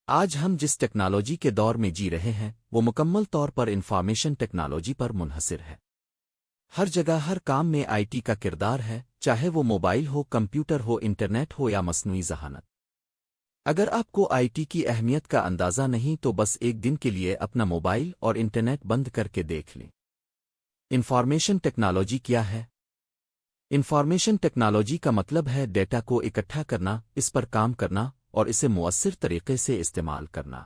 آج ہم جس ٹیکنالوجی کے دور میں جی رہے ہیں وہ مکمل طور پر انفارمیشن ٹیکنالوجی پر منحصر ہے۔ ہر جگہ ہر کام میں آئی ٹی کا کردار ہے، چاہے وہ موبائل ہو، کمپیوٹر ہو، انٹرنیٹ ہو یا مصنوعی ذہانت۔ اگر آپ کو آئی ٹی کی اہمیت کا اندازہ نہیں تو بس ایک دن کے لیے اپنا موبائل اور انٹرنیٹ بند کر کے دیکھ لیں۔ انفارمیشن ٹیکنالوجی کیا ہے؟ انفارمیشن ٹیکنالوجی کا مطلب ہے ڈیٹا کو اکٹھا کرنا، اس پر کام کرنا اور اسے مؤثر طریقے سے استعمال کرنا۔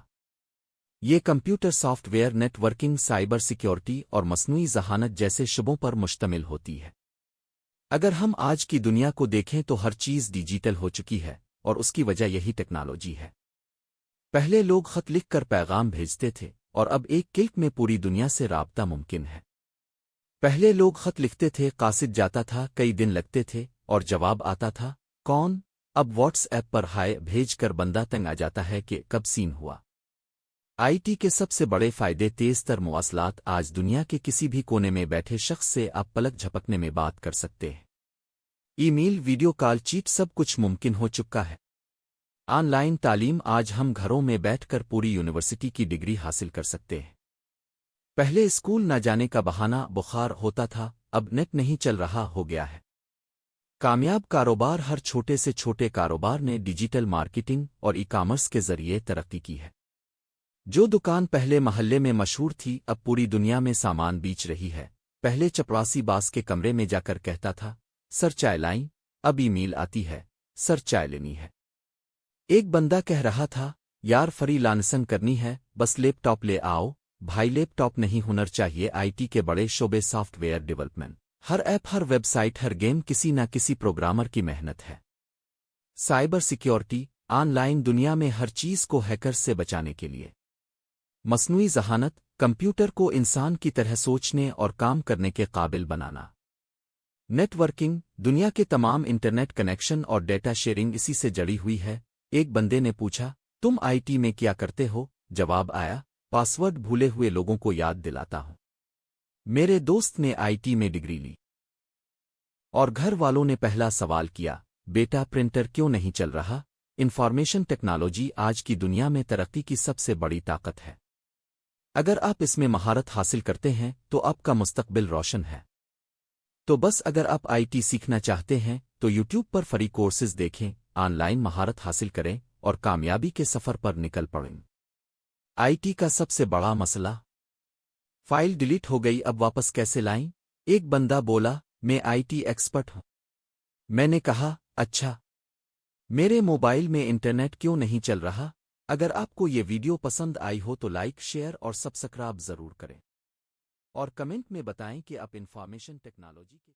یہ computer software, networking, cyber security اور مصنوعی ذہانت جیسے شعبوں پر مشتمل ہوتی ہے۔ اگر ہم آج کی دنیا کو دیکھیں تو ہر چیز ڈیجیٹل ہو چکی ہے اور اس کی وجہ یہی ٹیکنالوجی ہے۔ پہلے لوگ خط لکھ کر پیغام بھیجتے تھے اور اب ایک کلک میں پوری دنیا سے رابطہ ممکن ہے۔ پہلے لوگ خط لکھتے تھے، قاصد جاتا تھا، کئی دن لگتے تھے اور جواب آتا تھا کون؟ اب واٹس ایپ پر ہائے بھیج کر بندہ تنگ آ جاتا ہے کہ کب سین ہوا۔ آئی ٹی کے سب سے بڑے فائدے: تیز تر مواصلات، آج دنیا کے کسی بھی کونے میں بیٹھے شخص سے آپ پلک جھپکنے میں بات کر سکتے ہیں۔ ای میل، ویڈیو کال، چیٹ، سب کچھ ممکن ہو چکا ہے۔ آن لائن تعلیم، آج ہم گھروں میں بیٹھ کر پوری یونیورسٹی کی ڈگری حاصل کر سکتے ہیں۔ پہلے اسکول نہ جانے کا بہانہ بخار ہوتا تھا، اب نیٹ نہیں چل رہا ہو گیا ہے۔ کامیاب کاروبار، ہر چھوٹے سے چھوٹے کاروبار نے ڈیجیٹل مارکیٹنگ اور ای کامرس کے ذریعے ترقی کی ہے۔ جو دکان پہلے محلے میں مشہور تھی اب پوری دنیا میں سامان بیچ رہی ہے۔ پہلے چپراسی باس کے کمرے میں جا کر کہتا تھا سر چائے لائیں، اب ای میل آتی ہے سر چائے لینی ہے۔ ایک بندہ کہہ رہا تھا یار فری لانسنگ کرنی ہے، بس لیپ ٹاپ لے آؤ۔ بھائی لیپ ٹاپ نہیں، ہنر چاہیے۔ آئی ٹی کے بڑے شعبے: سافٹ ویئر ڈیولپمنٹ، ہر ایپ، ہر ویب سائٹ، ہر گیم کسی نہ کسی پروگرامر کی محنت ہے۔ سائبر سیکیورٹی، آن لائن دنیا میں ہر چیز کو ہیکر سے بچانے کے لیے۔ مصنوعی ذہانت، کمپیوٹر کو انسان کی طرح سوچنے اور کام کرنے کے قابل بنانا۔ نیٹ ورکنگ، دنیا کے تمام انٹرنیٹ کنیکشن اور ڈیٹا شیئرنگ اسی سے جڑی ہوئی ہے۔ ایک بندے نے پوچھا تم آئی ٹی میں کیا کرتے ہو؟ جواب آیا پاسورڈ بھولے ہوئے لوگوں کو یاد دلاتا ہوں۔ میرے دوست نے آئی ٹی میں ڈگری لی اور گھر والوں نے پہلا سوال کیا بیٹا پرنٹر کیوں نہیں چل رہا؟ انفارمیشن ٹیکنالوجی آج کی دنیا میں ترقی کی سب سے بڑی طاقت ہے۔ اگر آپ اس میں مہارت حاصل کرتے ہیں تو آپ کا مستقبل روشن ہے۔ تو بس اگر آپ آئی ٹی سیکھنا چاہتے ہیں تو یوٹیوب پر فری کورسز دیکھیں، آن لائن مہارت حاصل کریں اور کامیابی کے سفر پر نکل پڑیں۔ آئی ٹی کا سب سے بڑا مسئلہ: فائل ڈیلیٹ ہو گئی، اب واپس کیسے لائیں؟ ایک بندہ بولا میں آئی ٹی ایکسپرٹ ہوں۔ میں نے کہا اچھا، میرے موبائل میں انٹرنیٹ کیوں نہیں چل رہا؟ اگر آپ کو یہ ویڈیو پسند آئی ہو تو لائک، شیئر اور سبسکرائب ضرور کریں، اور کمنٹ میں بتائیں کہ آپ انفارمیشن ٹیکنالوجی کے